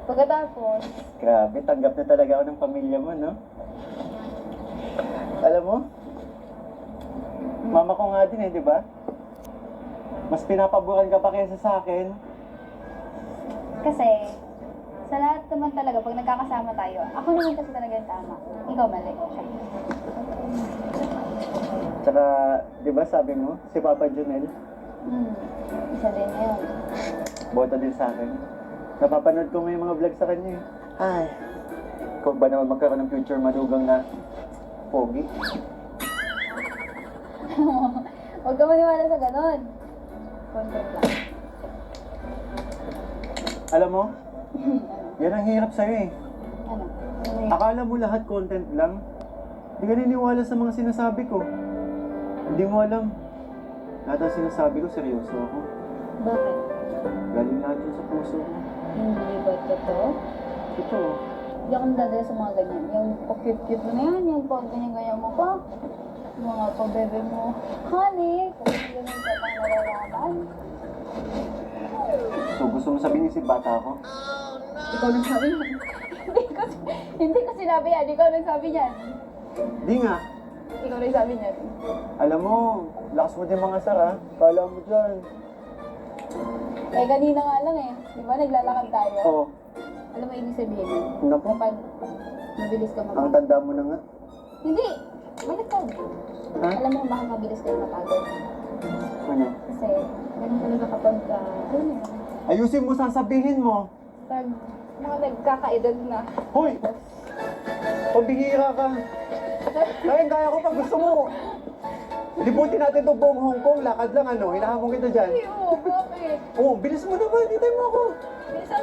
Pagkatapos, Grabe, tanggap na talaga ako ng pamilya mo, no? Alam mo, mama ko nga din eh, di ba? Mas pinapaboran ka pa kaysa sa akin. kasi, sa lahat naman talaga, pag nagkakasama tayo, ako naman kasi talaga yung tama. Ikaw mali. Siya. Tsaka, di ba sabi mo, si Papa Junel, Isa din yun. boto din sa akin. Napapanood ko nga yung mga vlog sa kanya eh. Ay, kung ba naman magkaroon ng future madugang na pogi? Huwag ka maniwala sa ganon. Content lang. Alam mo, yan ang hirap sa'yo eh. Ano? Ano yun? Akala mo lahat content lang. Hindi ka niniwala sa mga sinasabi ko. Hindi mo alam. Lahat ang sinasabi ko, seryoso ako. Bakit? Galing lahat yun sa puso ko. Hindi ba totoo? Ito, Hindi ako nadadala sa mga ganyan. Yung pa-cute-cute mo na yan, yung pag-ganyan-ganyan mo pa. Yung mga pag-bebe mo. Honey, kung ganun ka pang nalalaman. so gusto mo sabihin si bata ako? Ikaw nagsabi yan. hindi ko sinabi yan. Ikaw nagsabi yan. Di nga. Ikaw nagsabi yan. Alam mo, lakas mo din mga sara. Kala mo dyan. Eh, kanina nga lang eh. Di ba, naglalakad tayo? Oo. Alam mo, ibig sabihin nun? Naku, Kapag mabilis ka ang mapagod. tanda mo na nga. Hindi! Baliktad. Ha? Alam mo, baka mabilis kayo mapagod. Ano? Kasi, ganun talaga kapag, ano yun? Ayusin mo, sasabihin mo. Pag mga nagkakaedad na. Hoy! Pambihira ka. Kaya ko pag gusto mo. Libutin natin itong buong Hong Kong. Lakad lang ano. Hinahamon kita dyan. Ay, oo, bakit? Oo, bilis mo naman. Hintay mo ako. Bilisan